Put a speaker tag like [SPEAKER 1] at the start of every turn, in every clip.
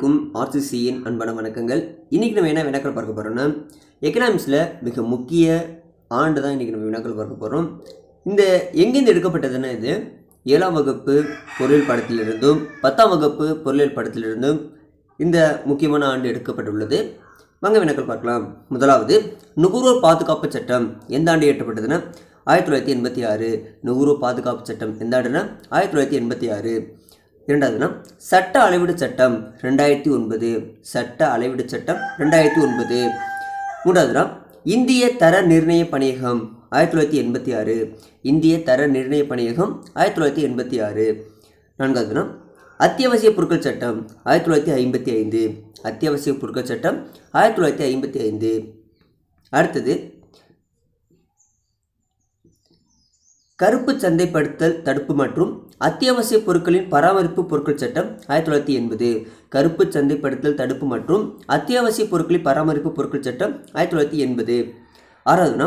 [SPEAKER 1] ஆர்சிசியின் அன்பான வணக்கங்கள். இன்றைக்கி நம்ம என்ன வினாக்கள் பார்க்க போகிறோம்னா, எக்கனாமிக்ஸில் மிக முக்கிய ஆண்டு தான் இன்றைக்கி நம்ம வினாக்கள் பார்க்க போகிறோம். இந்த எங்கேருந்து எடுக்கப்பட்டதுன்னா, இது 7ஆம் வகுப்பு பொருளியல் பாடத்திலிருந்தும் 10ஆம் வகுப்பு பொருளியல் பாடத்திலிருந்தும் இந்த முக்கியமான ஆண்டு எடுக்கப்பட்டுள்ளது. வாங்க வினாக்கள் பார்க்கலாம். முதலாவது, நுகர்வோர் பாதுகாப்பு சட்டம் எந்த ஆண்டு இயற்றப்பட்டதுன்னா 1986. நுகர்வோர் பாதுகாப்பு சட்டம் எந்த ஆண்டுனா 1986. இரண்டாவதுனா சட்ட அளவீடு சட்டம் 2009. சட்ட அளவீடு சட்டம் 2009. மூன்றாவதுனா இந்திய தர நிர்ணய பணியகம் 1986. இந்திய தர நிர்ணய பணியகம் 1986. நான்காவதுனா அத்தியாவசிய பொருட்கள் சட்டம் 1955. அத்தியாவசிய பொருட்கள் சட்டம் 1955. அடுத்தது, கருப்பு சந்தைப்படுத்தல் தடுப்பு மற்றும் அத்தியாவசிய பொருட்களின் பராமரிப்பு பொருட்கள் சட்டம் 1980. கருப்பு சந்தைப்படுத்தல் தடுப்பு மற்றும் அத்தியாவசிய பொருட்களின் பராமரிப்பு பொருட்கள் சட்டம் 1980. ஆறாவதுனா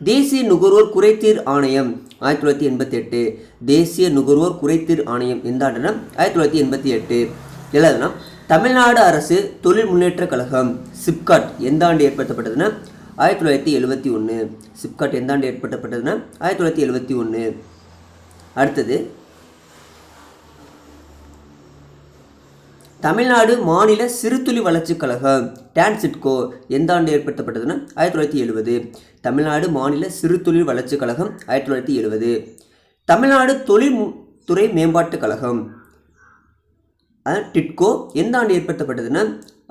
[SPEAKER 1] தேசிய நுகர்வோர் குறைதீர் ஆணையம் 1988. தேசிய நுகர்வோர் குறைதீர் ஆணையம் எந்த ஆண்டுனா 1988. ஏழாவதுனா தமிழ்நாடு அரசு தொழில் முன்னேற்ற கழகம் சிப்காட் எந்த ஆண்டு ஏற்படுத்தப்பட்டதுன்னா 1971. சிப்காட் எந்த ஆண்டு ஏற்படுத்தப்பட்டதுன்னா 1971. அடுத்தது, தமிழ்நாடு மாநில சிறுதுளி வளர்ச்சிக் கழகம் டான்சிட்கோ எந்த ஆண்டு ஏற்படுத்தப்பட்டதுன்னா 1970. தமிழ்நாடு மாநில சிறுதுளி வளர்ச்சிக் கழகம் 1970. தமிழ்நாடு தொழில்துறை மேம்பாட்டுக் கழகம் டிட்கோ எந்த ஆண்டு ஏற்படுத்தப்பட்டதுன்னா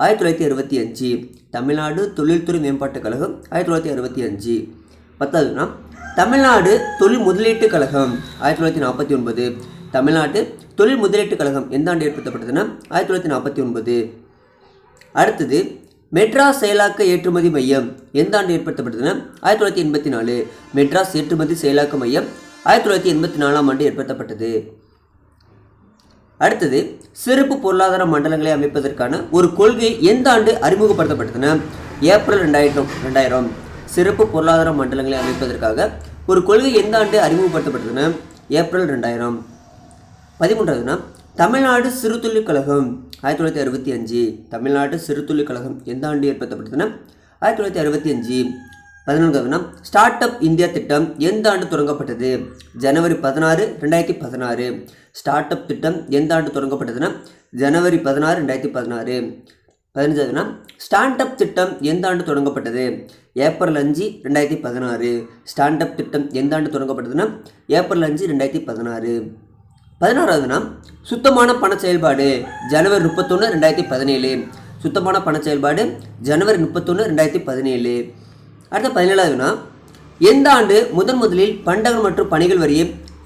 [SPEAKER 1] 1965. தமிழ்நாடு தொழில்துறை மேம்பாட்டுக் கழகம் 1965. பத்தாவதுனா தமிழ்நாடு தொழில் முதலீட்டுக் கழகம் 1949. தமிழ்நாட்டு தொழில் முதலீட்டுக் கழகம் எந்த ஆண்டு ஏற்படுத்தப்பட்டதுன்னா 1949. அடுத்தது, மெட்ராஸ் செயலாக்க ஏற்றுமதி மையம் எந்த ஆண்டு ஏற்படுத்தப்பட்டதுன்னா 1984. மெட்ராஸ் ஏற்றுமதி செயலாக்க மையம் 1984ஆம் ஆண்டு ஏற்படுத்தப்பட்டது. அடுத்தது, சிறப்பு பொருளாதார மண்டலங்களை அமைப்பதற்கான ஒரு கொள்கை எந்த ஆண்டு அறிமுகப்படுத்தப்பட்டதுன்னா ஏப்ரல் 2000. சிறப்பு பொருளாதார மண்டலங்களை அமைப்பதற்காக ஒரு கொள்கை எந்த ஆண்டு அறிமுகப்படுத்தப்பட்டதுன்னா ஏப்ரல் 2000. 13வதுனா தமிழ்நாடு சிறுதொழில் கழகம் 1965. தமிழ்நாடு சிறுதொழில் கழகம் எந்த ஆண்டு ஏற்படுத்தப்பட்டதுன்னா 1965. 14வதுனா ஸ்டார்ட் அப் இந்தியா திட்டம் எந்த ஆண்டு தொடங்கப்பட்டது? ஜனவரி 16, 2016. ஸ்டார்ட் அப் திட்டம் எந்த ஆண்டு தொடங்கப்பட்டதுன்னா ஜனவரி 16, 2016. 15வதுனா ஸ்டாண்ட் அப் திட்டம் எந்த ஆண்டு தொடங்கப்பட்டது? ஏப்ரல் 5, 2016. ஸ்டாண்ட் அப் திட்டம் எந்த ஆண்டு தொடங்கப்பட்டதுன்னா ஏப்ரல் 5, 2016. 16வதுனா சுத்தமான பண செயல்பாடு ஜனவரி 31, 2017. சுத்தமான பண செயல்பாடு ஜனவரி 31, 2017. அடுத்த 17வதுனா எந்த ஆண்டு முதலில் பண்டங்கள் மற்றும் பணிகள் வரியை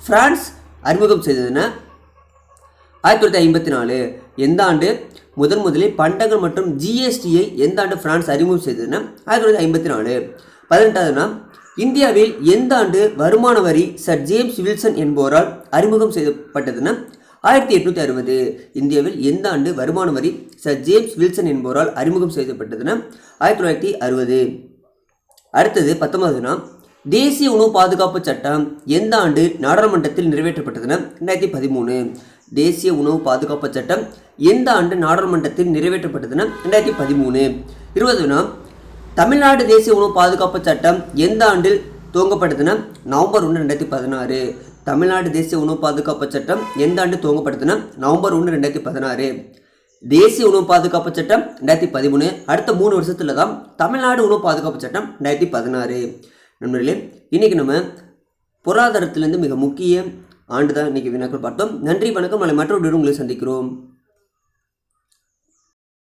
[SPEAKER 1] பிரான்ஸ் அறிமுகம் செய்ததுன்னா 1954. எந்த ஆண்டு முதலில் பண்டங்கள் மற்றும் ஜிஎஸ்டியை எந்த ஆண்டு பிரான்ஸ் அறிமுகம் செய்ததுன்னா 1954. 18வதுனா இந்தியாவில் எந்த ஆண்டு வருமான வரி சர் ஜேம்ஸ் வில்சன் என்பவரால் அறிமுகம் செய்யப்பட்டதுன்னா 1860. இந்தியாவில் எந்த ஆண்டு வருமான வரி சர் ஜேம்ஸ் வில்சன் என்பவரால் அறிமுகம் செய்யப்பட்டதுன்னா 1960. அடுத்தது 19வதுனா தேசிய உணவு பாதுகாப்பு சட்டம் எந்த ஆண்டு நாடாளுமன்றத்தில் நிறைவேற்றப்பட்டதுன்னா 2013. தேசிய உணவு பாதுகாப்பு சட்டம் எந்த ஆண்டு நாடாளுமன்றத்தில் நிறைவேற்றப்பட்டதுன்னா 2013. 20வதுனா தமிழ்நாடு தேசிய உணவு பாதுகாப்பு சட்டம் எந்த ஆண்டில் துவங்கப்பட்டதுன்னா நவம்பர் 1, 2016. தமிழ்நாடு தேசிய உணவு பாதுகாப்பு சட்டம் எந்த ஆண்டு துவங்கப்பட்டதுன்னா நவம்பர் 1, 2016. தேசிய உணவு பாதுகாப்பு சட்டம் 2013. அடுத்த 3 வருஷத்துல தான் தமிழ்நாடு உணவு பாதுகாப்பு சட்டம் 2016. நண்பர்களே, இன்றைக்கி நம்ம பொருளாதாரத்திலேருந்து மிக முக்கிய ஆண்டு தான் இன்றைக்கி வினாக்கள் பார்த்தோம். நன்றி, வணக்கம். நாளை மற்றொரு உங்களை சந்திக்கிறோம்.